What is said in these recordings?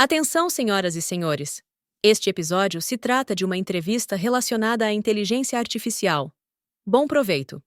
Atenção, senhoras e senhores! Este episódio se trata de uma entrevista relacionada à inteligência artificial. Bom proveito!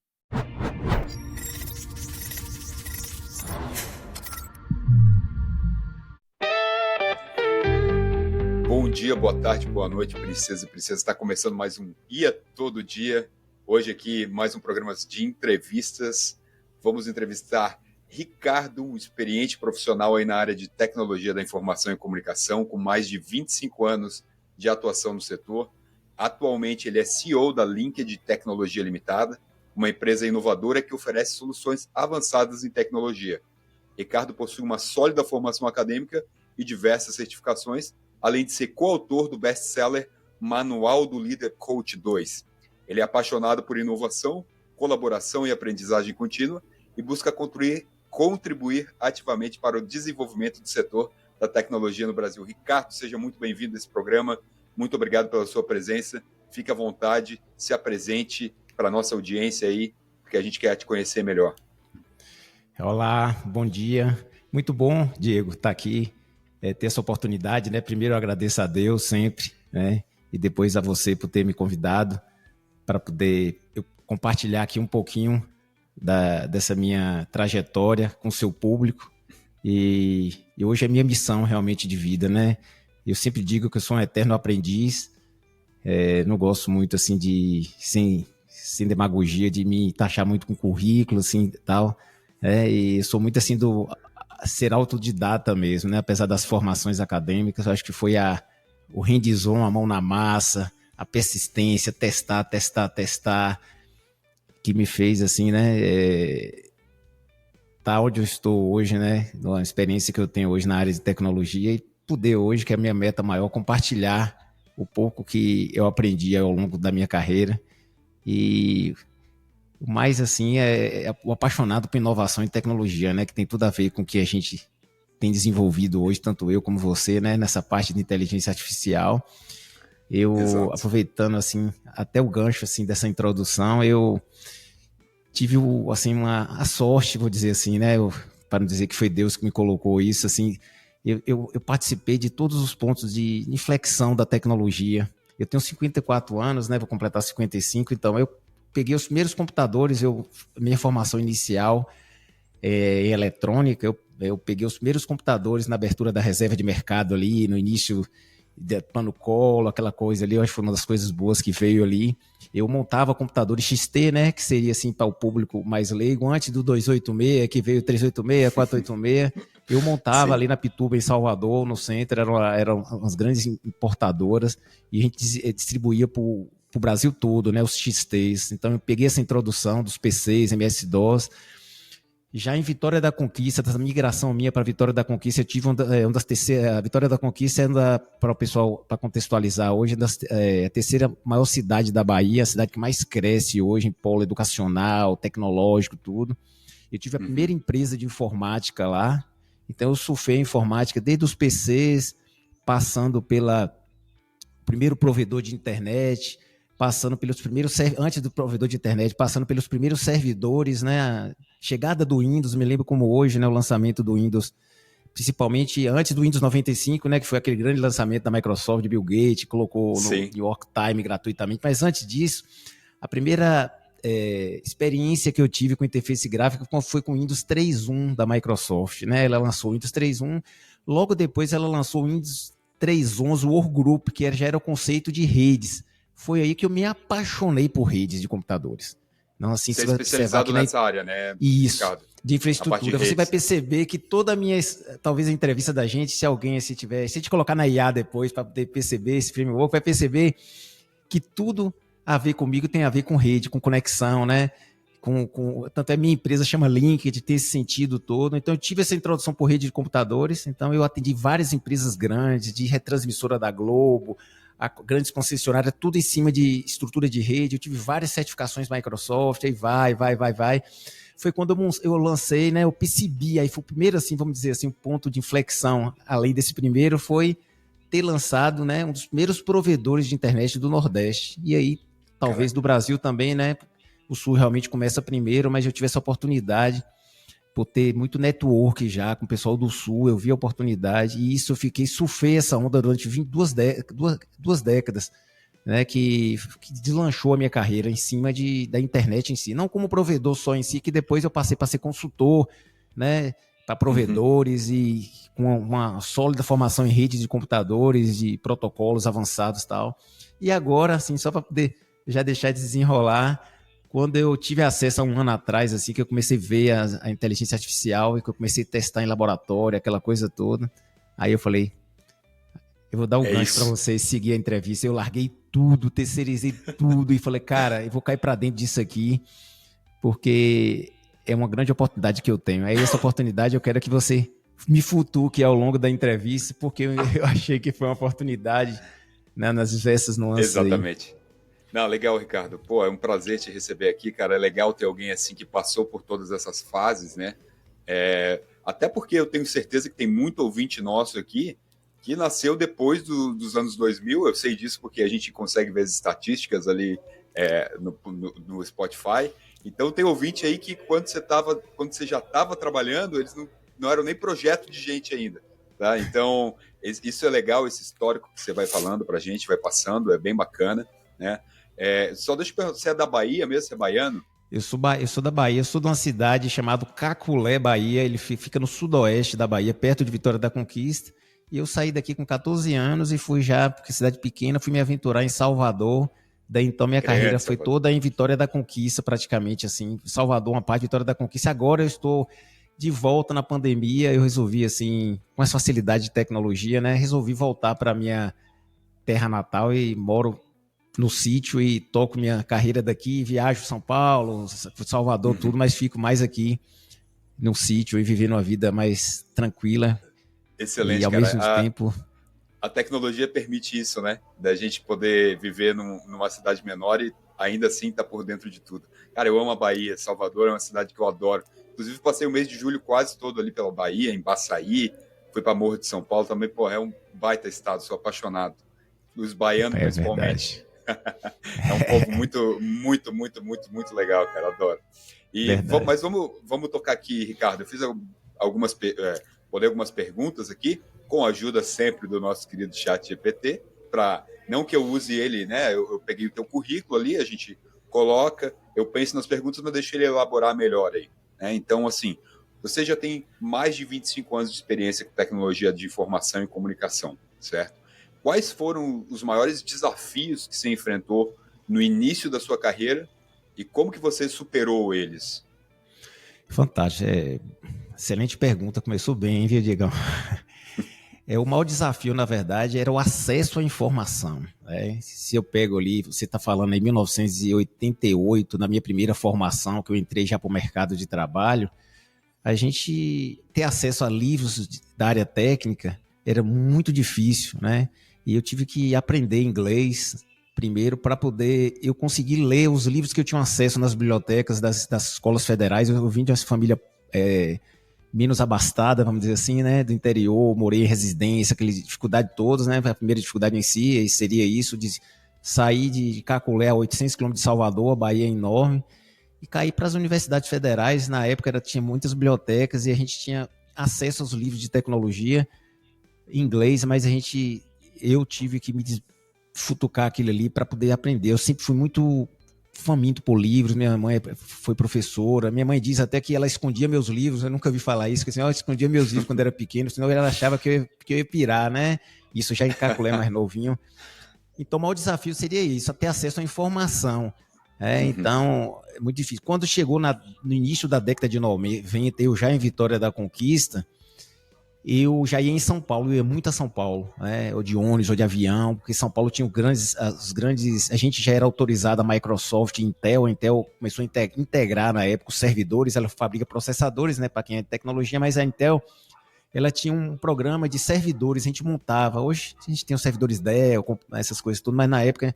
Bom dia, boa tarde, boa noite, princesa e princesa. Está começando mais um IA Todo Dia. Hoje aqui mais um programa de entrevistas. Vamos entrevistar Ricardo, um experiente profissional aí na área de tecnologia da informação e comunicação, com mais de 25 anos de atuação no setor. Atualmente ele é CEO da Linked Tecnologia Limitada, uma empresa inovadora que oferece soluções avançadas em tecnologia. Ricardo possui uma sólida formação acadêmica e diversas certificações, além de ser coautor do best-seller Manual do Líder Coach 2. Ele é apaixonado por inovação, colaboração e aprendizagem contínua e busca contribuir ativamente para o desenvolvimento do setor da tecnologia no Brasil. Ricardo, seja muito bem-vindo a esse programa. Muito obrigado pela sua presença. Fique à vontade, se apresente para a nossa audiência aí, porque a gente quer te conhecer melhor. Olá, bom dia. Muito bom, Diego, estar aqui, ter essa oportunidade, né? Primeiro eu agradeço a Deus sempre, né? E depois a você por ter me convidado para poder compartilhar aqui um pouquinho dessa minha trajetória com o seu público. E hoje é minha missão realmente de vida, né? Eu sempre digo que eu sou um eterno aprendiz, não gosto muito assim sem demagogia, de me taxar muito com currículo, assim, tal. E sou muito assim do ser autodidata mesmo, né? Apesar das formações acadêmicas, eu acho que foi o hands-on, a mão na massa, a persistência, testar, que me fez assim, né? Tá onde eu estou hoje, né? Uma experiência que eu tenho hoje na área de tecnologia e poder hoje, que é a minha meta maior, compartilhar o pouco que eu aprendi ao longo da minha carreira. E o mais assim é o apaixonado por inovação e tecnologia, né? Que tem tudo a ver com o que a gente tem desenvolvido hoje, tanto eu como você, né? Nessa parte de inteligência artificial. Exato. Aproveitando assim até o gancho assim dessa introdução, eu tive assim a sorte, vou dizer assim, né? Para não dizer que foi Deus que me colocou isso, assim, eu participei de todos os pontos de inflexão da tecnologia. Eu tenho 54 anos, né? Vou completar 55, então eu peguei os primeiros computadores, minha formação inicial em eletrônica, eu peguei os primeiros computadores na abertura da reserva de mercado ali, no início de plano-colo, aquela coisa ali, eu acho que foi uma das coisas boas que veio ali. Eu montava computadores XT, né, que seria assim para o público mais leigo, antes do 286, que veio 386, 486, eu montava ali na Pituba, em Salvador, no centro, eram umas grandes importadoras, e a gente distribuía para o Brasil todo, né, os XTs. Então eu peguei essa introdução dos PCs, MS-DOS. Já em Vitória da Conquista, essa migração minha para Vitória da Conquista, eu tive a Vitória da Conquista para o pessoal, para contextualizar hoje, a terceira maior cidade da Bahia, a cidade que mais cresce hoje em polo educacional, tecnológico, tudo. Eu tive a primeira empresa de informática lá, então eu surfei a informática desde os PCs, passando pelo primeiro provedor de internet, passando pelos primeiros, antes do provedor de internet, passando pelos primeiros servidores, né? A chegada do Windows, me lembro como hoje, né? O lançamento do Windows, principalmente antes do Windows 95, né? Que foi aquele grande lançamento da Microsoft, de Bill Gates, colocou no New York Times gratuitamente. Mas antes disso, a primeira experiência que eu tive com interface gráfica foi com o Windows 3.1 da Microsoft, né? Ela lançou o Windows 3.1, logo depois ela lançou o Windows 3.11, o Workgroup, que já era o conceito de redes. Foi aí que eu me apaixonei por redes de computadores. Não, assim, você é especializado nessa área, né? Isso, Ricardo? de infraestrutura. Você vai perceber que toda a minha, talvez a entrevista da gente, se alguém, se a gente colocar na IA depois para poder perceber esse framework, vai perceber que tudo a ver comigo tem a ver com rede, com conexão, né? Tanto é minha empresa chama Linked, tem esse sentido todo. Então eu tive essa introdução por rede de computadores, então eu atendi várias empresas grandes, de retransmissora da Globo, a grandes concessionárias, tudo em cima de estrutura de rede. Eu tive várias certificações Microsoft, aí vai. Foi quando eu lancei, né, o PCB, aí foi o primeiro, assim, vamos dizer assim, um ponto de inflexão, além desse primeiro, foi ter lançado, né, um dos primeiros provedores de internet do Nordeste. E aí, talvez do Brasil também, né, o Sul realmente começa primeiro, mas eu tive essa oportunidade por ter muito network já com o pessoal do Sul, eu vi a oportunidade, e isso eu surfei essa onda durante duas décadas, né, que deslanchou a minha carreira em cima da internet em si, não como provedor só em si, que depois eu passei para ser consultor, né, para provedores e com uma sólida formação em redes de computadores, de protocolos avançados e tal. E agora, assim, só para poder já deixar de desenrolar, quando eu tive acesso há um ano atrás, assim, que eu comecei a ver a inteligência artificial e que eu comecei a testar em laboratório, aquela coisa toda, aí eu falei, eu vou dar um gancho para vocês seguir a entrevista. Eu larguei tudo, terceirizei tudo e falei, cara, eu vou cair para dentro disso aqui, porque é uma grande oportunidade que eu tenho. Aí essa oportunidade eu quero que você me futuque ao longo da entrevista, porque eu achei que foi uma oportunidade, né, nas diversas nuances. Exatamente. Aí. Não, legal, Ricardo. Pô, é um prazer te receber aqui, cara. É legal ter alguém assim que passou por todas essas fases, né? Até porque eu tenho certeza que tem muito ouvinte nosso aqui que nasceu depois dos anos 2000. Eu sei disso porque a gente consegue ver as estatísticas ali no Spotify. Então tem ouvinte aí que quando você já estava trabalhando, eles não eram nem projeto de gente ainda. Tá? Então, isso é legal, esse histórico que você vai falando pra gente, vai passando, é bem bacana, né? Só deixa eu perguntar, você é da Bahia mesmo? Você é baiano? Eu sou da Bahia, eu sou de uma cidade chamada Caculé, Bahia, ele fica no sudoeste da Bahia, perto de Vitória da Conquista, e eu saí daqui com 14 anos e fui já, porque cidade pequena, fui me aventurar em Salvador, daí então minha carreira foi toda em Vitória da Conquista, praticamente assim, Salvador, uma parte de Vitória da Conquista, agora eu estou de volta na pandemia, eu resolvi assim, com essa facilidade de tecnologia, né, resolvi voltar para minha terra natal e moro no sítio e toco minha carreira daqui, viajo São Paulo, Salvador, tudo, mas fico mais aqui no sítio e vivendo uma vida mais tranquila. Excelente, e ao cara. mesmo tempo... A tecnologia permite isso, né? Da gente poder viver numa cidade menor e ainda assim estar por dentro de tudo. Cara, eu amo a Bahia, Salvador é uma cidade que eu adoro. Inclusive, passei o mês de julho quase todo ali pela Bahia, em Baçaí, fui para Morro de São Paulo também, pô, é um baita estado, sou apaixonado. Os baianos, principalmente. É um povo muito legal, cara, adoro. Mas vamos tocar aqui, Ricardo. Eu fiz botei algumas perguntas aqui, com a ajuda sempre do nosso querido ChatGPT, não que eu use ele, né? Eu peguei o teu currículo ali, a gente coloca, eu penso nas perguntas, mas deixo ele elaborar melhor aí. Né? Então, assim, você já tem mais de 25 anos de experiência com tecnologia de informação e comunicação, certo? Quais foram os maiores desafios que você enfrentou no início da sua carreira e como que você superou eles? Fantástico. Excelente pergunta. Começou bem, viu, Diegão? O maior desafio, na verdade, era o acesso à informação. Né? Se eu pego ali, você está falando em 1988, na minha primeira formação, que eu entrei já para o mercado de trabalho, a gente ter acesso a livros da área técnica era muito difícil, né? E eu tive que aprender inglês primeiro para poder eu conseguir ler os livros que eu tinha acesso nas bibliotecas das escolas federais. Eu vim de uma família menos abastada, vamos dizer assim, né, do interior, morei em residência, aquela dificuldade todas, né, a primeira dificuldade em si seria isso, de sair de Caculé a 800 km de Salvador, a Bahia é enorme, e cair para as universidades federais. Na época tinha muitas bibliotecas e a gente tinha acesso aos livros de tecnologia em inglês, mas eu tive que me futucar aquilo ali para poder aprender. Eu sempre fui muito faminto por livros, minha mãe foi professora, minha mãe diz até que ela escondia meus livros, eu nunca vi falar isso, que assim, ela escondia meus livros quando era pequeno, senão ela achava que eu ia pirar, né? Isso já em Caculé mais novinho. Então o maior desafio seria isso, ter acesso à informação. Então, é muito difícil. Quando chegou no início da década de 90, eu já em Vitória da Conquista, eu já ia em São Paulo, eu ia muito a São Paulo, né? Ou de ônibus, ou de avião, porque São Paulo tinha os grandes... A gente já era autorizado, a Microsoft, a Intel começou a integrar na época os servidores, ela fabrica processadores, né, para quem é de tecnologia, mas a Intel, ela tinha um programa de servidores, a gente montava. Hoje a gente tem os servidores Dell, essas coisas tudo, mas na época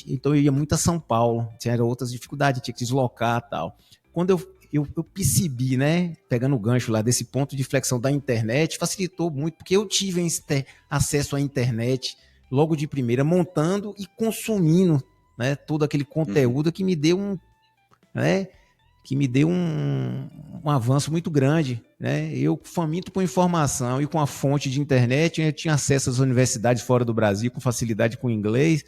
então eu ia muito a São Paulo, tinha outras dificuldades, tinha que deslocar e tal. Quando eu percebi, né, pegando o gancho lá desse ponto de flexão da internet, facilitou muito, porque eu tive acesso à internet logo de primeira, montando e consumindo, né, todo aquele conteúdo que me deu que me deu um avanço muito grande, né? Eu, faminto por informação e com a fonte de internet, eu tinha acesso às universidades fora do Brasil com facilidade com inglês,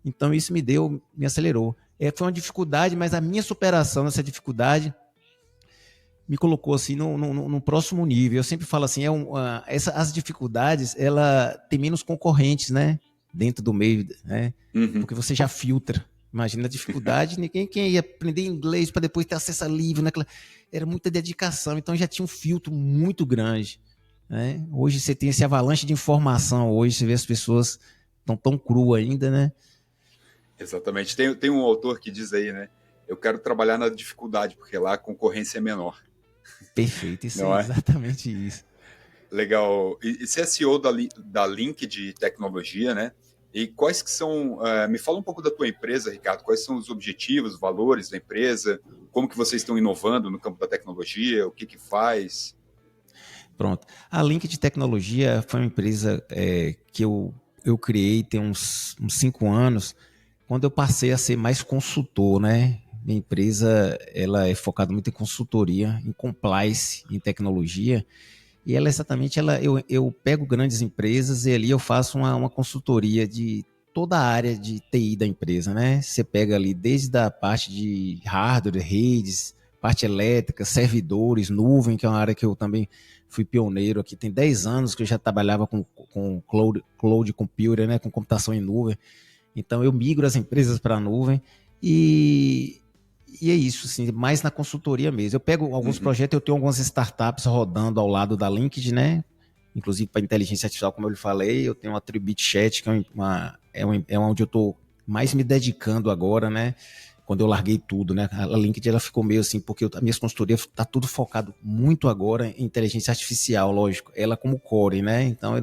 então isso me acelerou. Foi uma dificuldade, mas a minha superação nessa dificuldade me colocou assim no próximo nível. Eu sempre falo assim, as dificuldades, ela tem menos concorrentes, né? Dentro do meio, né? Porque você já filtra. Imagina a dificuldade, ninguém ia aprender inglês para depois ter acesso a livro, né? Era muita dedicação, então já tinha um filtro muito grande, né? Hoje você tem esse avalanche de informação, hoje você vê as pessoas estão tão cruas ainda, né? Exatamente. Tem um autor que diz aí, né? Eu quero trabalhar na dificuldade, porque lá a concorrência é menor. Perfeito, isso Não é é? exatamente isso. Legal. E você é CEO da Link de tecnologia, né? E quais que são... me fala um pouco da tua empresa, Ricardo. Quais são os objetivos, os valores da empresa? Como que vocês estão inovando no campo da tecnologia? O que faz? Pronto. A Link de Tecnologia foi uma empresa que eu criei tem uns 5 anos, quando eu passei a ser mais consultor, né? Minha empresa ela é focada muito em consultoria, em compliance, em tecnologia. E ela exatamente, eu pego grandes empresas e ali eu faço uma consultoria de toda a área de TI da empresa, né? Você pega ali desde a parte de hardware, redes, parte elétrica, servidores, nuvem, que é uma área que eu também fui pioneiro aqui. Tem 10 anos que eu já trabalhava com cloud computer, né? Com computação em nuvem. Então eu migro as empresas para a nuvem e é isso, assim, mais na consultoria mesmo. Eu pego alguns projetos, eu tenho algumas startups rodando ao lado da LinkedIn, né? Inclusive para inteligência artificial, como eu lhe falei, eu tenho uma Tribit Chat, que é onde eu estou mais me dedicando agora, né? Quando eu larguei tudo, né? A LinkedIn ela ficou meio assim, porque a minha consultoria está tudo focado muito agora em inteligência artificial, lógico. Ela como core, né? Então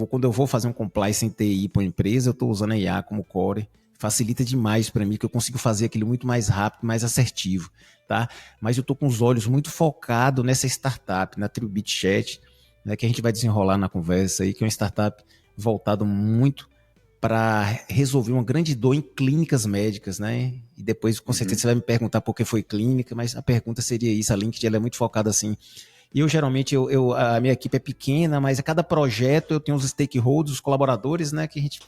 quando eu vou fazer um compliance em TI para uma empresa, eu estou usando a IA como core. Facilita demais para mim, que eu consigo fazer aquilo muito mais rápido, mais assertivo, tá? Mas eu tô com os olhos muito focados nessa startup, na Tribit Chat, né, que a gente vai desenrolar na conversa aí, que é uma startup voltada muito para resolver uma grande dor em clínicas médicas, né? E depois, com certeza, você vai me perguntar por que foi clínica, mas a pergunta seria isso. A LinkedIn ela é muito focada assim. E eu, geralmente, a minha equipe é pequena, mas a cada projeto eu tenho os stakeholders, os colaboradores, né? Que a gente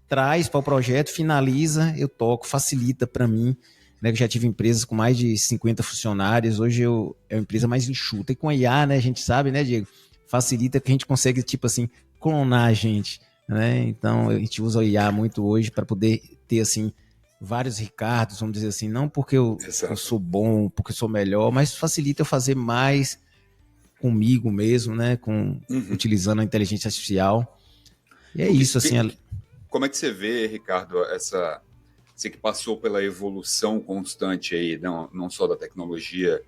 traz para o projeto, finaliza, eu toco, facilita para mim, né? Eu já tive empresas com mais de 50 funcionários, hoje é uma empresa mais enxuta. E com a IA, né, a gente sabe, né, Diego, facilita que a gente consegue, tipo assim, clonar a gente, né? Então, a gente usa o IA muito hoje para poder ter, assim, vários Ricardos, vamos dizer assim, não porque eu sou bom, porque eu sou melhor, mas facilita eu fazer mais comigo mesmo, né, utilizando a inteligência artificial. E é isso, assim... Como é que você vê, Ricardo, você que passou pela evolução constante aí, não só da tecnologia,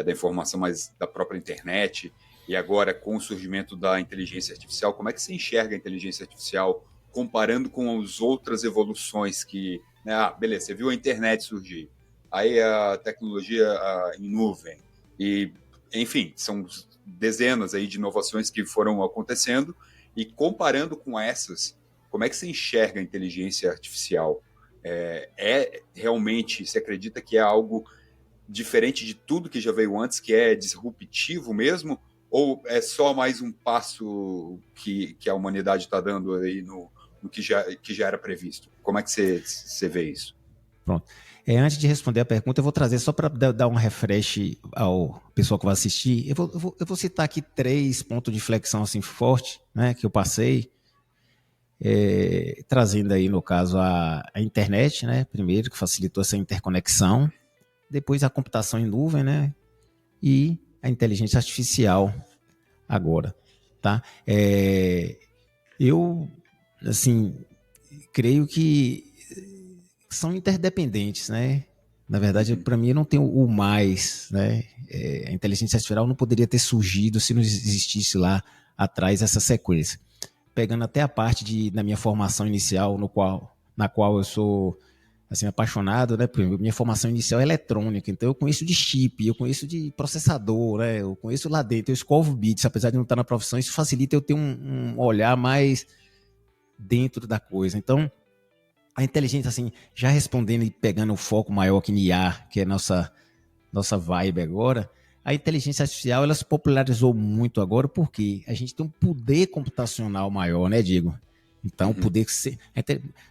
da informação, mas da própria internet, e agora com o surgimento da inteligência artificial, como é que você enxerga a inteligência artificial comparando com as outras evoluções que, né, beleza, você viu a internet surgir, aí a tecnologia em nuvem, e, enfim, são dezenas aí de inovações que foram acontecendo, e comparando com essas, como é que você enxerga a inteligência artificial? Realmente, você acredita que é algo diferente de tudo que já veio antes, que é disruptivo mesmo? Ou é só mais um passo que a humanidade está dando aí no que já era previsto? Como é que você vê isso? Pronto. Antes de responder a pergunta, eu vou trazer só para dar um refresh ao pessoal que vai assistir. Eu vou citar aqui 3 pontos de flexão assim, forte, né, que eu passei. Trazendo aí, no caso, a internet, né? Primeiro, que facilitou essa interconexão. Depois a computação em nuvem, né? E a inteligência artificial agora, tá? Eu, assim, creio que são interdependentes, né? Na verdade, para mim, eu não tenho o mais, né? A inteligência artificial não poderia ter surgido se não existisse lá atrás essa sequência. Pegando até a parte da minha formação inicial, na qual eu sou assim, apaixonado, né? Minha formação inicial é eletrônica, então eu conheço de chip, eu conheço de processador, né? Eu conheço lá dentro, eu escovo bits, apesar de não estar na profissão, isso facilita eu ter um olhar mais dentro da coisa. Então, a inteligência, assim, já respondendo e pegando o foco maior aqui em IA, que é nossa vibe agora, a inteligência artificial, ela se popularizou muito agora porque a gente tem um poder computacional maior, né, Diego? Então, poder ser...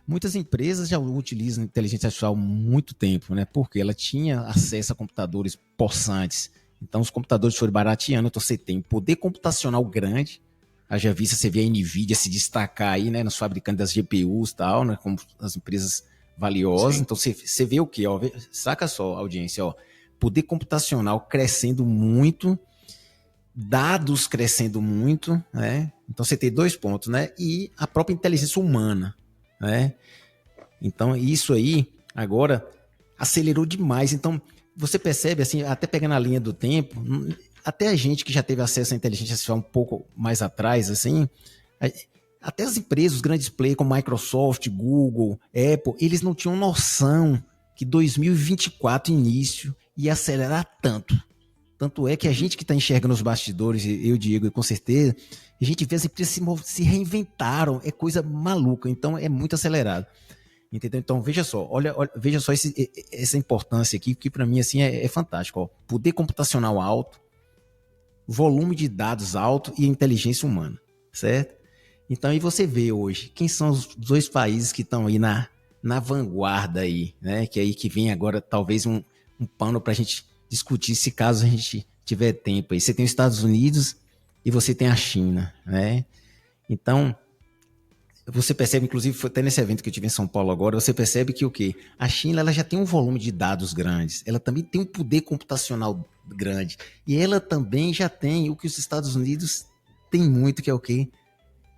Muitas empresas já utilizam inteligência artificial há muito tempo, né? Porque ela tinha acesso a computadores possantes. Então, os computadores foram barateando, então você tem um poder computacional grande. Haja vista, você vê a NVIDIA se destacar aí, né, nos fabricantes das GPUs e tal, né, como as empresas valiosas. Sim. Então, você vê o quê? Ó, saca só, audiência, ó, poder computacional crescendo muito, dados crescendo muito, né? Então, você tem 2 pontos, né? E a própria inteligência humana, né? Então, isso aí, agora, acelerou demais. Então, você percebe, assim, até pegando a linha do tempo... Até a gente que já teve acesso à inteligência artificial um pouco mais atrás, assim, até as empresas, os grandes players como Microsoft, Google, Apple, eles não tinham noção que 2024, início, ia acelerar tanto. Tanto é que a gente que está enxergando os bastidores, eu, Diego, com certeza, a gente vê as empresas se reinventaram, é coisa maluca, então é muito acelerado. Entendeu? Então, veja só, veja só essa importância aqui, que para mim assim, é fantástico. Ó. Poder computacional alto, volume de dados alto e inteligência humana, certo? Então aí você vê hoje, quem são os 2 países que estão aí na vanguarda aí, né? Que aí que vem agora talvez um pano para a gente discutir se caso a gente tiver tempo aí. Você tem os Estados Unidos e você tem a China, né? Então, você percebe, inclusive, foi até nesse evento que eu tive em São Paulo agora, você percebe que o quê? A China, ela já tem um volume de dados grandes, ela também tem um poder computacional grande, e ela também já tem o que os Estados Unidos têm muito, que é o quê?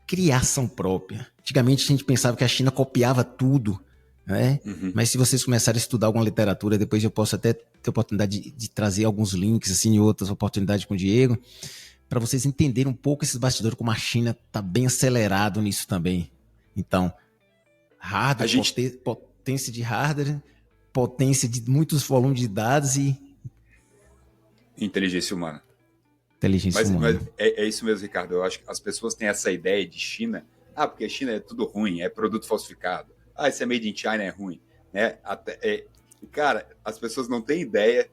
Criação própria. Antigamente a gente pensava que a China copiava tudo, né? Mas se vocês começarem a estudar alguma literatura, depois eu posso até ter oportunidade de trazer alguns links, assim, em outras oportunidades com o Diego, para vocês entenderem um pouco esses bastidores, como a China está bem acelerado nisso também. Então, hardware, potência de hardware, potência de muitos volumes de dados e... Inteligência humana. Inteligência humana. Mas é isso mesmo, Ricardo. Eu acho que as pessoas têm essa ideia de China. Porque a China é tudo ruim, é produto falsificado. Isso é made in China, é ruim. Né? Cara, as pessoas não têm ideia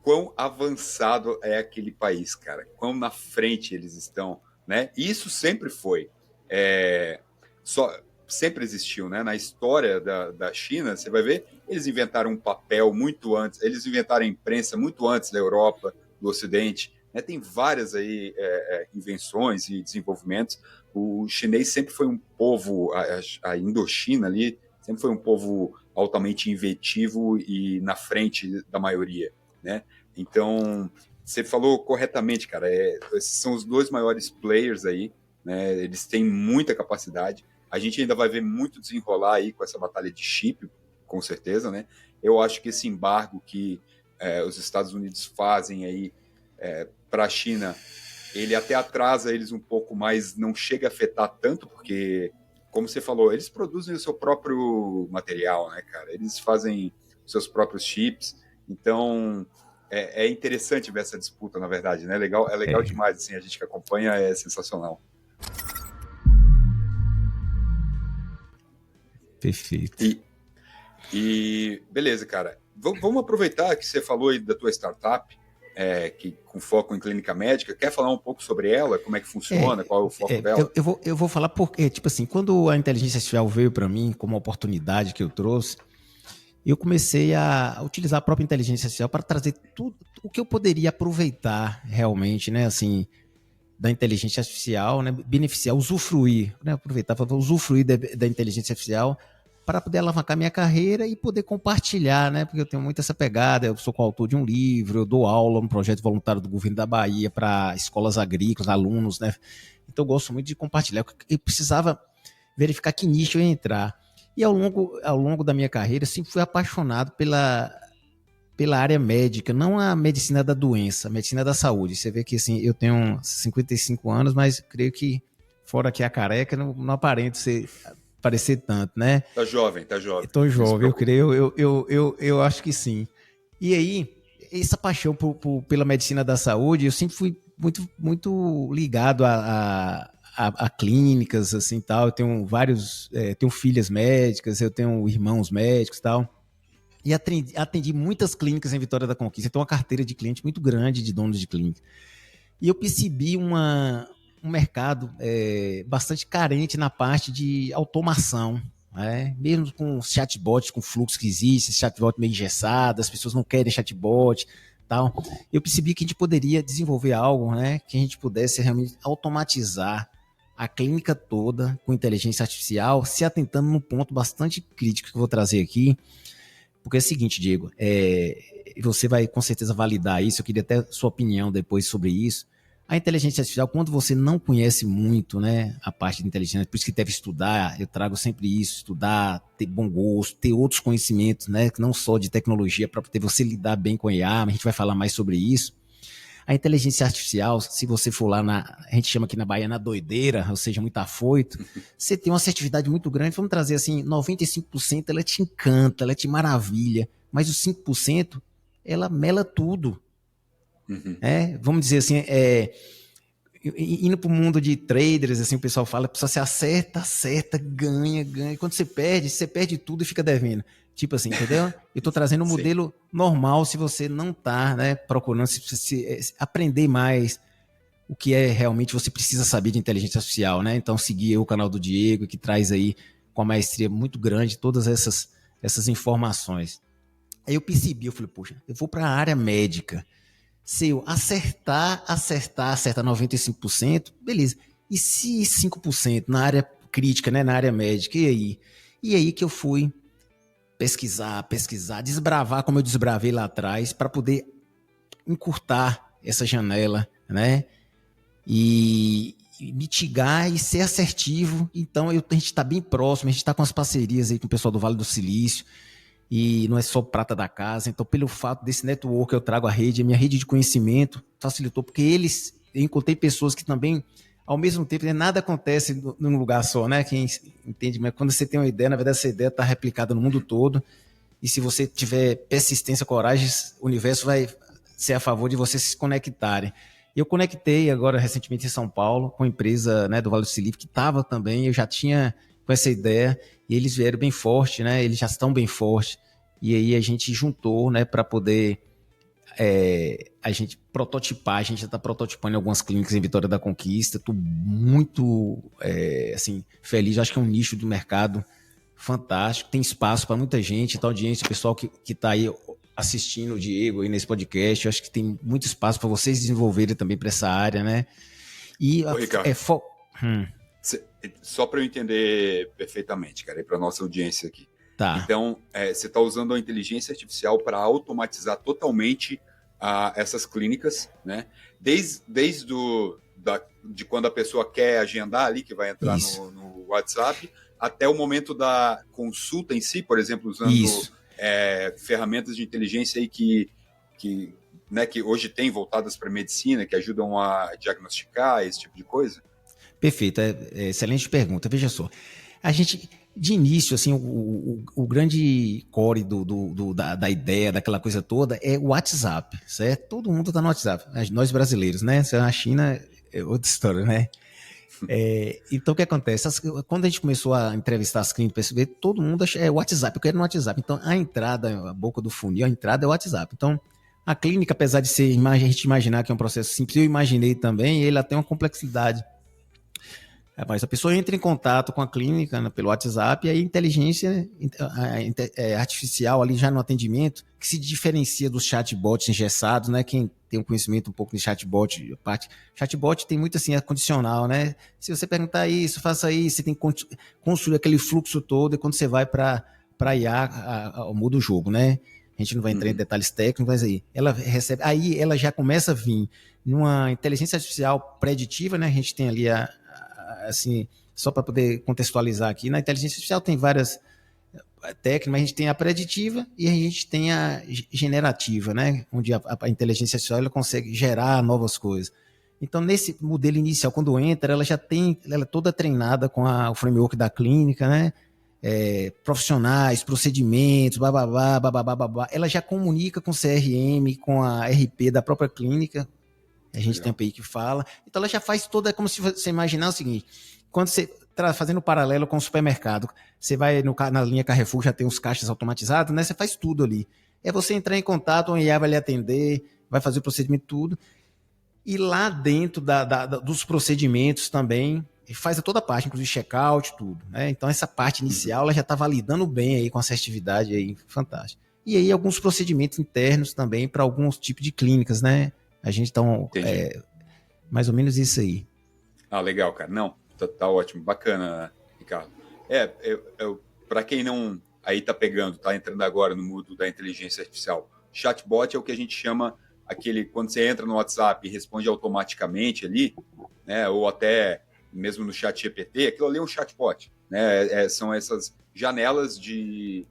quão avançado é aquele país, cara. Quão na frente eles estão. Né? E isso sempre foi... sempre existiu, né? Na história da China, você vai ver, eles inventaram um papel muito antes, eles inventaram a imprensa muito antes da Europa, do Ocidente, né? Tem várias aí invenções e desenvolvimentos. O chinês sempre foi um povo, a Indochina ali, sempre foi um povo altamente inventivo e na frente da maioria, né? Então, você falou corretamente, cara, esses são os 2 maiores players aí, né? Eles têm muita capacidade. A gente ainda vai ver muito desenrolar aí com essa batalha de chip, com certeza, né? Eu acho que esse embargo que os Estados Unidos fazem aí para a China, ele até atrasa eles um pouco, mas não chega a afetar tanto, porque, como você falou, eles produzem o seu próprio material, né, cara? Eles fazem os seus próprios chips, então é interessante ver essa disputa, na verdade, né? É legal demais, assim, a gente que acompanha é sensacional. Perfeito. E beleza, cara. Vamos aproveitar que você falou aí da tua startup, que com foco em clínica médica. Quer falar um pouco sobre ela? Como é que funciona? Qual é o foco dela? Eu vou falar porque, tipo assim, quando a inteligência artificial veio para mim como uma oportunidade que eu trouxe, eu comecei a utilizar a própria inteligência artificial para trazer tudo o que eu poderia aproveitar realmente, né, assim, da inteligência artificial, né, beneficiar, usufruir, né, aproveitar para usufruir da inteligência artificial para poder alavancar minha carreira e poder compartilhar, né, porque eu tenho muito essa pegada, eu sou coautor de um livro, eu dou aula no projeto voluntário do governo da Bahia para escolas agrícolas, alunos, né, então eu gosto muito de compartilhar, eu precisava verificar que nicho eu ia entrar, e ao longo da minha carreira eu sempre fui apaixonado pela área médica, não a medicina da doença, a medicina da saúde. Você vê que assim, eu tenho 55 anos, mas creio que fora aqui a careca, não aparento parecer tanto, né? Tá jovem. Tô jovem, eu creio, eu acho que sim. E aí, essa paixão pela medicina da saúde, eu sempre fui muito ligado a a clínicas, assim, tal. Eu tenho tenho filhas médicas, eu tenho irmãos médicos, tal. E atendi muitas clínicas em Vitória da Conquista. Eu tenho uma carteira de cliente muito grande de donos de clínica. E eu percebi um mercado bastante carente na parte de automação, né? Mesmo com os chatbots, com o fluxo que existe, esse chatbot meio engessado, as pessoas não querem chatbot, tal. Eu percebi que a gente poderia desenvolver algo, né, que a gente pudesse realmente automatizar a clínica toda com inteligência artificial, se atentando num ponto bastante crítico que eu vou trazer aqui, porque é o seguinte, Diego, você vai com certeza validar isso, eu queria até sua opinião depois sobre isso. A inteligência artificial, quando você não conhece muito, né, a parte de inteligência, por isso que deve estudar, eu trago sempre isso, estudar, ter bom gosto, ter outros conhecimentos, né, não só de tecnologia, para poder você lidar bem com a IA, a gente vai falar mais sobre isso. A inteligência artificial, se você for lá a gente chama aqui na Bahia na doideira, ou seja, muito afoito, você tem uma assertividade muito grande, vamos trazer assim, 95% ela te encanta, ela te maravilha, mas os 5% ela mela tudo. Uhum. Vamos dizer assim, indo para o mundo de traders, assim, o pessoal fala, só você acerta, ganha, e quando você perde tudo e fica devendo. Tipo assim, entendeu? Eu estou trazendo um modelo normal se você não está, né, procurando se aprender mais o que realmente você precisa saber de inteligência artificial, né? Então, seguir o canal do Diego, que traz aí com uma maestria muito grande todas essas informações. Aí eu percebi, eu falei, poxa, eu vou para a área médica. Se eu acertar 95%, beleza. E se 5% na área crítica, né, na área médica, e aí? E aí que eu fui pesquisar, desbravar como eu desbravei lá atrás, para poder encurtar essa janela, né? E mitigar e ser assertivo. Então, a gente está bem próximo, a gente está com as parcerias aí com o pessoal do Vale do Silício, e não é só prata da casa. Então, pelo fato desse network que eu trago à rede, a minha rede de conhecimento facilitou, porque eu encontrei pessoas que também, ao mesmo tempo, nada acontece num lugar só, né? Quem entende, mas quando você tem uma ideia, na verdade, essa ideia está replicada no mundo todo, e se você tiver persistência, coragem, o universo vai ser a favor de vocês se conectarem. Eu conectei agora, recentemente, em São Paulo, com a empresa, né, do Vale do Silício, que estava também, eu já tinha com essa ideia, e eles vieram bem forte, né? Eles já estão bem fortes. E aí a gente juntou, né, para poder a gente prototipar. A gente já está prototipando em algumas clínicas em Vitória da Conquista. Estou muito assim, feliz. Eu acho que é um nicho do mercado fantástico. Tem espaço para muita gente. Então, audiência, o pessoal que está aí assistindo o Diego aí nesse podcast, eu acho que tem muito espaço para vocês desenvolverem também para essa área, né? E Ricardo, só para eu entender perfeitamente, cara, e para nossa audiência aqui. Tá. Então, você está usando a inteligência artificial para automatizar totalmente essas clínicas, né? Desde de quando a pessoa quer agendar ali, que vai entrar no WhatsApp, até o momento da consulta em si, por exemplo, usando ferramentas de inteligência aí que hoje tem voltadas para a medicina, que ajudam a diagnosticar esse tipo de coisa? Perfeito, excelente pergunta. Veja só, a gente, de início, assim, o grande core da ideia, daquela coisa toda, é o WhatsApp, certo? Todo mundo está no WhatsApp, nós brasileiros, né? Na China é outra história, né? Então, o que acontece? Quando a gente começou a entrevistar as clínicas, todo mundo é WhatsApp, eu quero no WhatsApp. Então, a entrada, a boca do funil, a entrada é o WhatsApp. Então, a clínica, apesar de ser, a gente imaginar que é um processo simples, eu imaginei também, ele tem uma complexidade. Mas a pessoa entra em contato com a clínica, né, pelo WhatsApp, e aí a inteligência artificial ali já no atendimento, que se diferencia dos chatbots engessados, né? Quem tem um conhecimento um pouco de chatbot, chatbot tem muito assim, é condicional, né? Se você perguntar isso, faça isso, você tem que construir aquele fluxo todo, e quando você vai para IA, muda o jogo, né? A gente não vai entrar em detalhes técnicos, mas aí ela já começa a vir numa inteligência artificial preditiva, né? A gente tem ali assim, só para poder contextualizar aqui, na inteligência artificial tem várias técnicas, mas a gente tem a preditiva e a gente tem a generativa, né? Onde a inteligência artificial ela consegue gerar novas coisas. Então, nesse modelo inicial, quando entra, ela é toda treinada com o framework da clínica, né? Profissionais, procedimentos, bababá. Ela já comunica com o CRM, com a RP da própria clínica. A gente tem uma API que fala. Então ela já faz toda, é como se você imaginar o seguinte, quando você está fazendo um paralelo com o supermercado, você vai na linha Carrefour, já tem os caixas automatizados, né? Você faz tudo ali. É você entrar em contato, o IA vai lhe atender, vai fazer o procedimento tudo. E lá dentro dos procedimentos também, faz toda a parte, inclusive check-out, tudo, né? Então essa parte inicial, ela já está validando bem aí com assertividade aí, fantástica. E aí alguns procedimentos internos também para alguns tipos de clínicas, né? A gente tá mais ou menos isso aí. Ah, legal, cara. Não, tá ótimo, bacana, Ricardo. Para quem não aí tá pegando, tá entrando agora no mundo da inteligência artificial, chatbot é o que a gente chama quando você entra no WhatsApp e responde automaticamente ali, né? Ou até mesmo no chat GPT, aquilo ali é um chatbot, né? São essas janelas de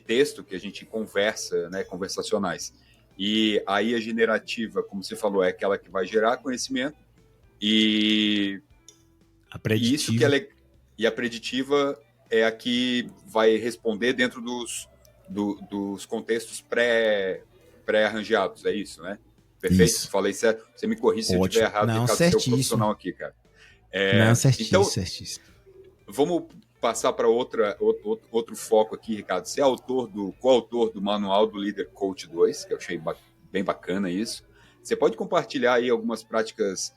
texto que a gente conversa, né? Conversacionais. E aí a generativa, como você falou, é aquela que vai gerar conhecimento e a preditiva. Isso que e a preditiva é a que vai responder dentro dos contextos pré-arranjados, é isso, né? Perfeito? Isso. Falei certo? Você me corrige se eu estiver errado, não, por causa do seu profissional aqui, cara. Não, certíssimo, então, certíssimo. Vamos passar para outro foco aqui, Ricardo. Você é coautor do Manual do Líder Coach 2, que eu achei bem bacana isso. Você pode compartilhar aí algumas práticas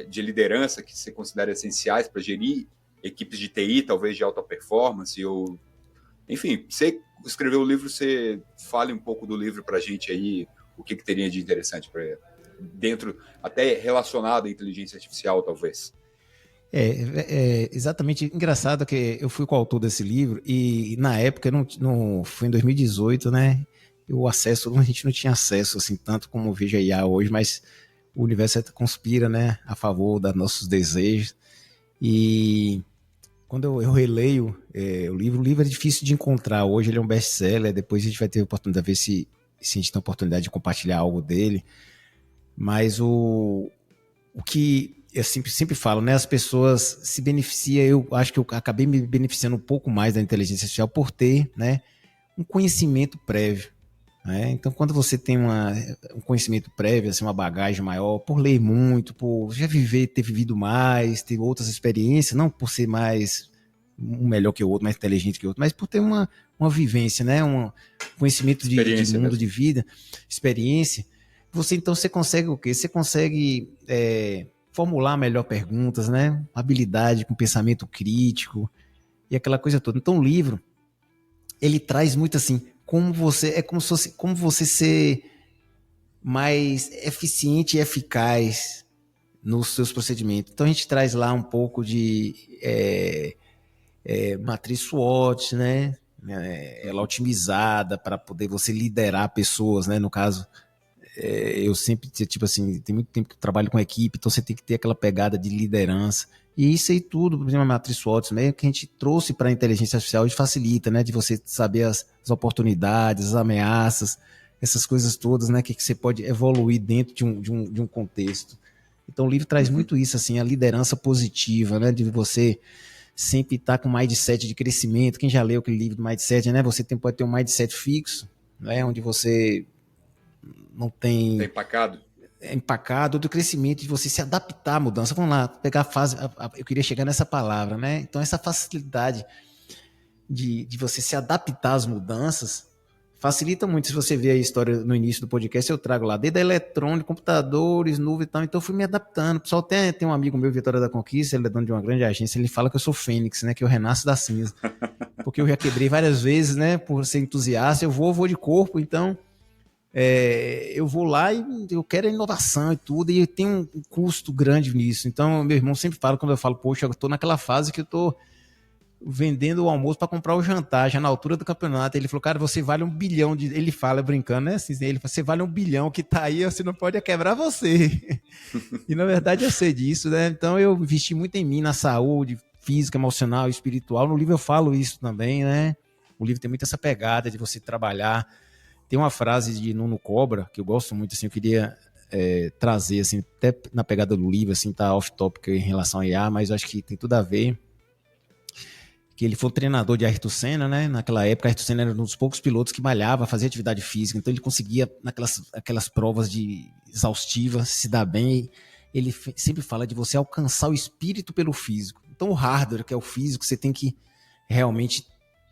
de liderança que você considera essenciais para gerir equipes de TI, talvez de alta performance, enfim, você escreveu o livro, você fale um pouco do livro para a gente aí, o que teria de interessante para dentro, até relacionado à inteligência artificial, talvez. Exatamente engraçado que eu fui coautor desse livro e na época, não foi em 2018, né? A gente não tinha acesso assim tanto como vejo a IA hoje, mas o universo conspira, né, a favor dos nossos desejos. E quando eu releio o livro é difícil de encontrar. Hoje ele é um best-seller, depois a gente vai ter a oportunidade de ver se a gente tem a oportunidade de compartilhar algo dele. Mas o que eu sempre falo, né, as pessoas se beneficiam, eu acho que eu acabei me beneficiando um pouco mais da inteligência artificial por ter, né, um conhecimento prévio. Então, quando você tem um conhecimento prévio, assim, uma bagagem maior, por ler muito, por já ter vivido mais, ter outras experiências, não por ser um melhor que o outro, mais inteligente que o outro, mas por ter uma vivência, né? Um conhecimento de mundo, mesmo. De vida, experiência, você consegue o quê? Você consegue formular melhor perguntas, né? Habilidade com pensamento crítico e aquela coisa toda. Então, o livro, ele traz muito assim, como você ser mais eficiente e eficaz nos seus procedimentos. Então a gente traz lá um pouco de matriz SWOT, né? Ela otimizada para poder você liderar pessoas, né? No caso, eu sempre, tipo assim, tem muito tempo que eu trabalho com equipe, então você tem que ter aquela pegada de liderança. E isso aí tudo, por exemplo, a matriz SWOT mesmo, que a gente trouxe para a inteligência artificial e facilita, né? De você saber as oportunidades, as ameaças, essas coisas todas, né? Que você pode evoluir dentro de um contexto. Então o livro traz muito isso, assim, a liderança positiva, né? De você sempre estar com mindset de crescimento. Quem já leu aquele livro do mindset, né? Você pode ter um mindset fixo, né? Onde você não tem... Tá empacado. Do crescimento, de você se adaptar à mudança. Vamos lá, pegar a fase, eu queria chegar nessa palavra, né? Então essa facilidade de você se adaptar às mudanças facilita muito. Se você ver a história no início do podcast, eu trago lá, desde eletrônico, computadores, nuvem e tal, então eu fui me adaptando. O pessoal tem um amigo meu, Vitória da Conquista, ele é dono de uma grande agência, ele fala que eu sou fênix, né? Que eu renasço da cinza. Porque eu já quebrei várias vezes, né? Por ser entusiasta, eu vou de corpo, então... eu vou lá e eu quero a inovação e tudo, e tem um custo grande nisso. Então, meu irmão sempre fala, quando eu falo, poxa, eu tô naquela fase que eu tô vendendo o almoço para comprar o jantar, já na altura do campeonato. Ele falou, cara, você vale 1 bilhão de... Ele fala, brincando, né? Assim, ele fala, você vale 1 bilhão que tá aí, você não pode quebrar você. E, na verdade, eu sei disso, né? Então, eu investi muito em mim, na saúde física, emocional, espiritual. No livro eu falo isso também, né? O livro tem muito essa pegada de você trabalhar. Tem uma frase de Nuno Cobra, que eu gosto muito, assim, eu queria trazer, assim, até na pegada do livro, assim, tá off-topic em relação a IA, mas eu acho que tem tudo a ver, que ele foi um treinador de Ayrton Senna, né? Naquela época, Ayrton Senna era um dos poucos pilotos que malhava, fazia atividade física, então ele conseguia, aquelas provas exaustivas, se dar bem. Ele sempre fala de você alcançar o espírito pelo físico. Então o hardware, que é o físico, você tem que realmente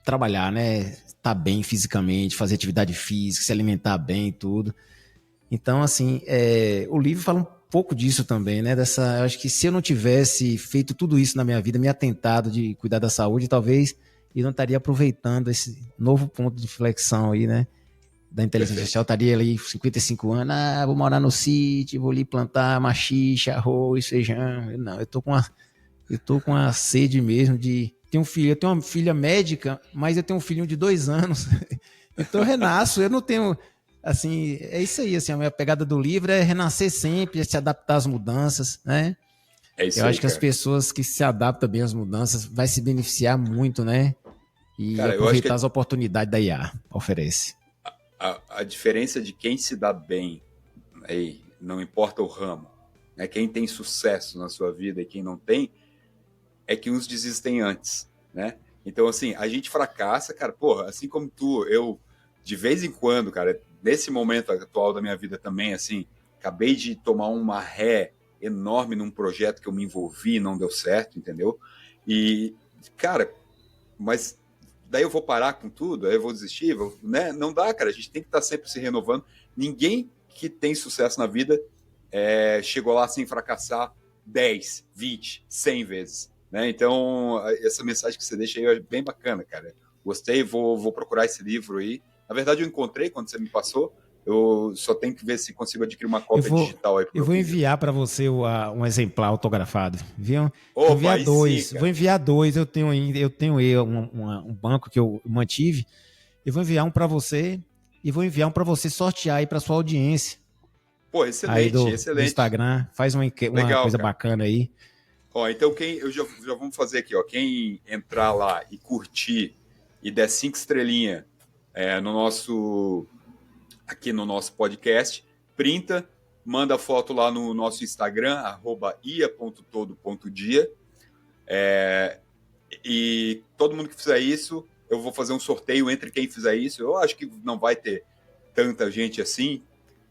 trabalhar, né? Estar bem fisicamente, fazer atividade física, se alimentar bem e tudo. Então, assim, o livro fala um pouco disso também, né? Eu acho que se eu não tivesse feito tudo isso na minha vida, me atentado de cuidar da saúde, talvez eu não estaria aproveitando esse novo ponto de inflexão aí, né? Da inteligência artificial, estaria ali 55 anos, vou morar no sítio, vou ali plantar machixa, arroz, feijão. Não, eu tô com a sede mesmo de... eu tenho uma filha médica, mas eu tenho um filhinho de 2 anos. Então eu renasço, eu não tenho... Assim, é isso aí, assim, a minha pegada do livro é renascer sempre, é se adaptar às mudanças, né? É isso eu aí, acho que as pessoas que se adaptam bem às mudanças vai se beneficiar muito, né? E cara, aproveitar as oportunidades da IA oferece. A diferença de quem se dá bem, aí, não importa o ramo, né? Quem tem sucesso na sua vida e quem não tem, é que uns desistem antes, né? Então, assim, a gente fracassa, cara, porra, assim como eu, de vez em quando, cara, nesse momento atual da minha vida também, assim, acabei de tomar uma ré enorme num projeto que eu me envolvi e não deu certo, entendeu? E, cara, mas daí eu vou parar com tudo, aí eu vou desistir, né? Não dá, cara, a gente tem que estar sempre se renovando. Ninguém que tem sucesso na vida chegou lá sem fracassar 10, 20, 100 vezes, né? Então, essa mensagem que você deixa aí é bem bacana, cara. Gostei, vou procurar esse livro aí. Na verdade, eu encontrei quando você me passou. Eu só tenho que ver se consigo adquirir uma cópia digital aí. Eu vou enviar para você um exemplar autografado, viu? Opa, vou enviar dois. Sim, vou enviar 2. Eu tenho um banco que eu mantive. Eu vou enviar um para você e vou enviar um para você sortear aí para sua audiência. Pô, excelente, aí do excelente. Instagram. Faz uma Legal, coisa cara. Bacana aí. Ó, então eu já vamos fazer aqui, ó. Quem entrar lá e curtir e der 5 estrelinhas aqui no nosso podcast, printa, manda foto lá no nosso Instagram, @ia.todo.dia. E todo mundo que fizer isso, eu vou fazer um sorteio entre quem fizer isso. Eu acho que não vai ter tanta gente assim,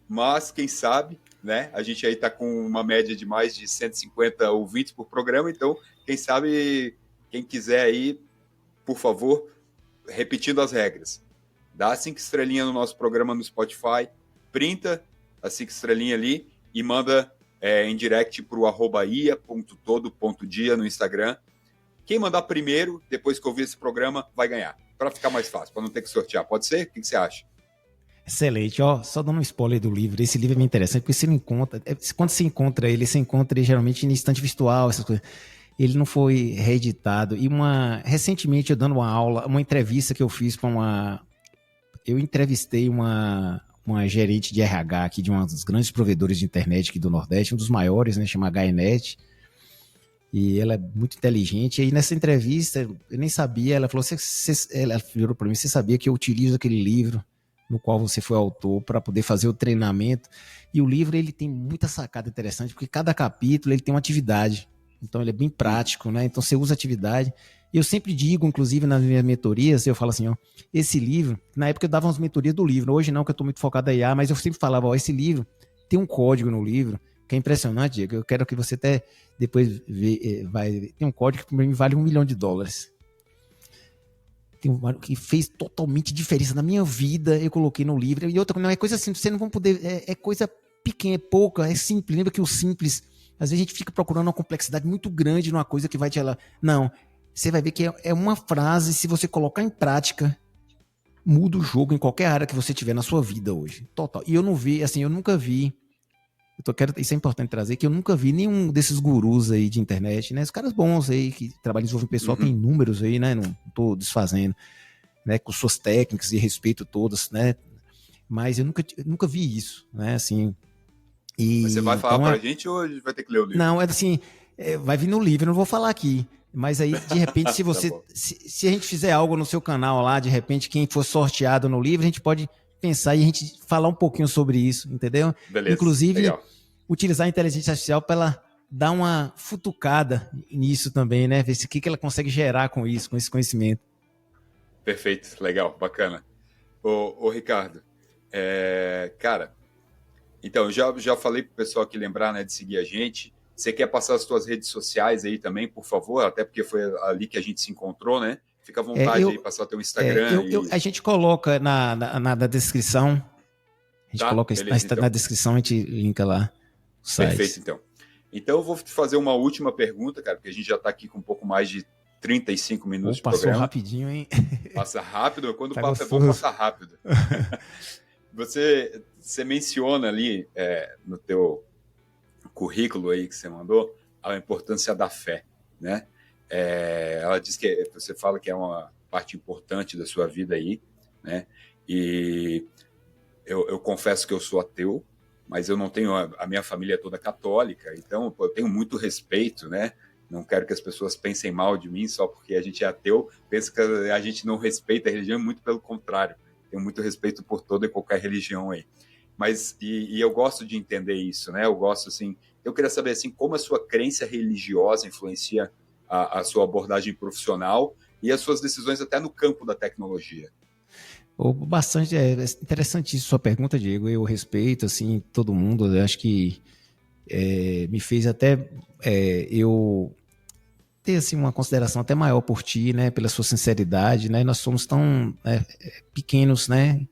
mas quem sabe, né? A gente aí tá com uma média de mais de 150 ouvintes por programa, então quem sabe, quem quiser aí, por favor, repetindo as regras. Dá 5 estrelinhas no nosso programa no Spotify, printa as 5 estrelinhas ali e manda em direct pro @ia.todo.dia no Instagram. Quem mandar primeiro, depois que ouvir esse programa, vai ganhar. Para ficar mais fácil, para não ter que sortear. Pode ser? O que você acha? Excelente. Ó, só dando um spoiler do livro. Esse livro é bem interessante, porque você não encontra... Quando você encontra ele geralmente em estante virtual, essas coisas. Ele não foi reeditado. E recentemente, eu dando uma aula, uma entrevista que eu fiz para eu entrevistei uma gerente de RH aqui de um dos grandes provedores de internet aqui do Nordeste, um dos maiores, né, chama HNet, e ela é muito inteligente, e aí nessa entrevista, eu nem sabia, ela falou, ela virou para mim, você sabia que eu utilizo aquele livro no qual você foi autor para poder fazer o treinamento, e o livro ele tem muita sacada interessante, porque cada capítulo ele tem uma atividade, então ele é bem prático, né, então você usa a atividade. Eu sempre digo, inclusive nas minhas mentorias, eu falo assim, ó, esse livro, na época eu dava umas mentorias do livro, hoje não, que eu estou muito focado em IA, mas eu sempre falava, ó, esse livro tem um código no livro, que é impressionante, Diego, eu quero que você até depois tem um código que para mim vale $1 milhão. Tem um que fez totalmente diferença na minha vida, eu coloquei no livro, e outra, não é coisa assim, você não vai poder, é coisa pequena, é pouca, é simples, lembra que o simples, às vezes a gente fica procurando uma complexidade muito grande numa coisa que vai te... Não, você vai ver que é uma frase, se você colocar em prática, muda o jogo em qualquer área que você tiver na sua vida hoje. Total. E eu nunca vi, isso é importante trazer, que eu nunca vi nenhum desses gurus aí de internet, né? Os caras bons aí, que trabalham em desenvolvimento pessoal, tem números aí, né? Não tô desfazendo, né? Com suas técnicas e respeito todas, né? Mas eu nunca vi isso, né? Assim... Mas você vai falar pra gente ou vai ter que ler o livro? Não, assim, vai vir no livro, eu não vou falar aqui. Mas aí, de repente, se você se a gente fizer algo no seu canal lá, de repente, quem for sorteado no livro, a gente pode pensar e a gente falar um pouquinho sobre isso, entendeu? Beleza, inclusive, legal. Utilizar a inteligência artificial para ela dar uma futucada nisso também, né? Ver se o que ela consegue gerar com isso, com esse conhecimento. Perfeito, legal, bacana. Ô Ricardo, cara, então, já falei pro pessoal aqui lembrar, né, de seguir a gente. Você quer passar as suas redes sociais aí também, por favor? Até porque foi ali que a gente se encontrou, né? Fica à vontade aí, passar o teu Instagram. A gente coloca na descrição. A gente coloca beleza, então. Na descrição, a gente linka lá o site. Perfeito, então. Então, eu vou te fazer uma última pergunta, cara, porque a gente já está aqui com um pouco mais de 35 minutos de programa. Passou rapidinho, hein? Passa rápido. Quando tá o papo gostoso. É bom, passa rápido. Você menciona ali no teu currículo aí que você mandou a importância da fé, né? Ela diz que você fala que é uma parte importante da sua vida aí, né? E eu confesso que eu sou ateu, mas eu não tenho a minha família toda católica, então eu tenho muito respeito, né? Não quero que as pessoas pensem mal de mim só porque a gente é ateu, pensa que a gente não respeita a religião, muito pelo contrário. Tenho muito respeito por toda e qualquer religião aí. Mas, e eu gosto de entender isso, né? Eu gosto, assim, eu queria saber, assim, como a sua crença religiosa influencia a sua abordagem profissional e as suas decisões até no campo da tecnologia. Bastante, interessantíssima sua pergunta, Diego. Eu respeito, assim, todo mundo. Eu acho que me fez até eu ter, assim, uma consideração até maior por ti, né? Pela sua sinceridade, né? Nós somos tão pequenos, né?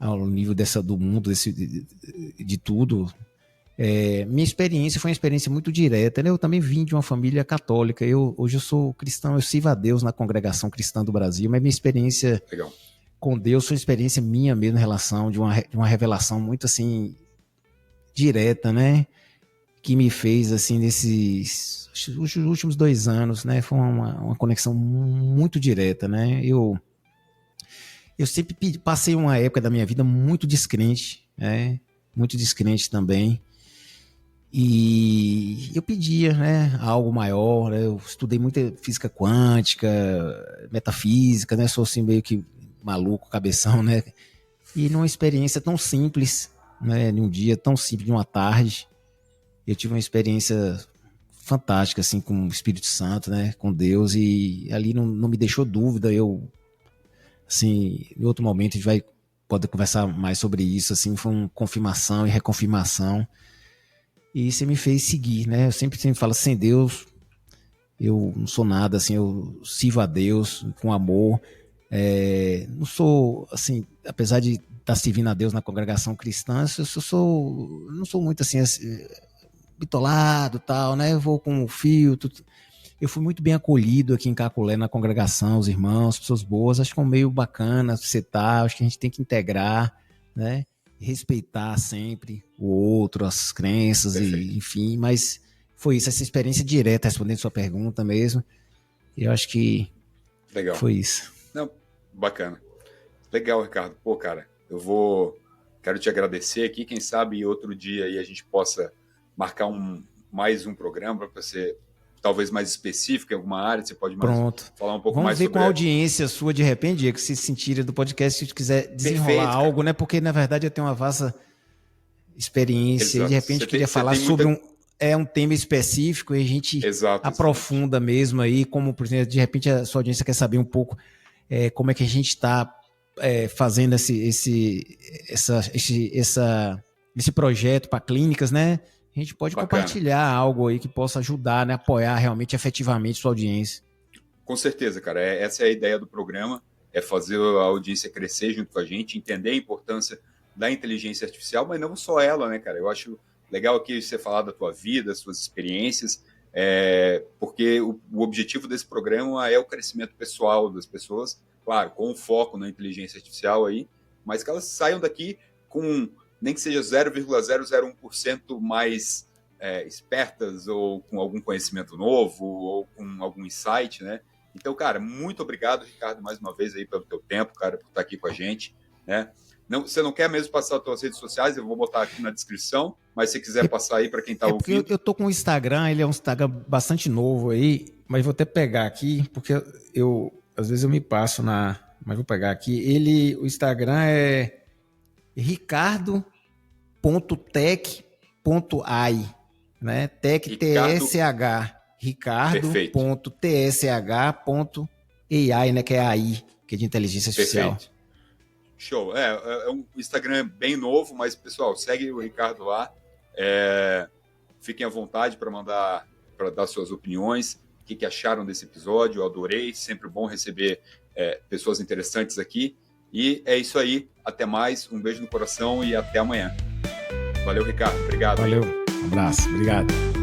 Ao nível do mundo, de tudo. Minha experiência foi uma experiência muito direta, né? Eu também vim de uma família católica. Hoje eu sou cristão, eu sirvo a Deus na Congregação Cristã do Brasil, mas minha experiência Legal. Com Deus foi uma experiência minha mesmo, em relação de uma revelação muito, assim, direta, né? Que me fez, assim, nesses últimos 2 anos, né? Foi uma conexão muito direta, né? Eu sempre passei uma época da minha vida muito descrente, né? Muito descrente também. E eu pedia, né, algo maior, né? Eu estudei muita física quântica, metafísica, né? Sou assim meio que maluco, cabeção, né? E numa experiência tão simples, né? Num dia tão simples, de uma tarde, eu tive uma experiência fantástica, assim, com o Espírito Santo, né? Com Deus, e ali não me deixou dúvida. Eu, assim, em outro momento a gente pode conversar mais sobre isso, assim, foi uma confirmação e reconfirmação. E isso me fez seguir, né? Eu sempre falo, sem Deus, eu não sou nada, assim, eu sirvo a Deus com amor. Não sou, assim, apesar de estar servindo a Deus na congregação cristã, não sou muito, assim, bitolado, tal, né? Eu vou com o filtro. Eu fui muito bem acolhido aqui em Caculé, na congregação, os irmãos, pessoas boas. Acho que é um meio bacana você tá. Acho que a gente tem que integrar, né? Respeitar sempre o outro, as crenças, e, enfim. Mas foi isso, essa experiência direta, respondendo a sua pergunta mesmo. E eu acho que legal. Foi isso. Não, bacana. Legal, Ricardo. Pô, cara, quero te agradecer aqui. Quem sabe outro dia aí a gente possa marcar mais um programa para você, talvez mais específico em alguma área. Você pode falar um pouco mais sobre... Vamos ver com a audiência sua, de repente, Diego, se sentirem do podcast, se quiser desenrolar algo, né? Porque, na verdade, eu tenho uma vasta experiência. Exato. E, de repente, queria falar sobre um tema específico e a gente aprofunda mesmo aí, como, por exemplo, de repente a sua audiência quer saber um pouco como é que a gente está fazendo esse projeto para clínicas, né? A gente pode compartilhar algo aí que possa ajudar, né? Apoiar realmente, efetivamente, sua audiência. Com certeza, cara. Essa é a ideia do programa, é fazer a audiência crescer junto com a gente, entender a importância da inteligência artificial, mas não só ela, né, cara? Eu acho legal aqui você falar da tua vida, das suas experiências, porque o objetivo desse programa é o crescimento pessoal das pessoas, claro, com foco na inteligência artificial aí, mas que elas saiam daqui com, nem que seja 0,001% mais espertas, ou com algum conhecimento novo, ou com algum insight, né? Então, cara, muito obrigado, Ricardo, mais uma vez aí pelo teu tempo, cara, por estar aqui com a gente, né? Você não quer mesmo passar as tuas redes sociais? Eu vou botar aqui na descrição, mas se quiser passar aí para quem está ouvindo. Eu tô com o Instagram, ele é um Instagram bastante novo aí, mas vou até pegar aqui, porque às vezes eu me passo mas vou pegar aqui. O Instagram é ricardo.tech.ai, né? TechTSH, ricardo.tsh.ai, né? Que é AI, que é de inteligência artificial. Perfeito. Show. É um Instagram bem novo, mas, pessoal, segue o Ricardo lá. Fiquem à vontade para dar suas opiniões, o que acharam desse episódio. Eu adorei, sempre bom receber pessoas interessantes aqui. E é isso aí, até mais, um beijo no coração e até amanhã. Valeu, Ricardo, obrigado. Valeu, um abraço, obrigado.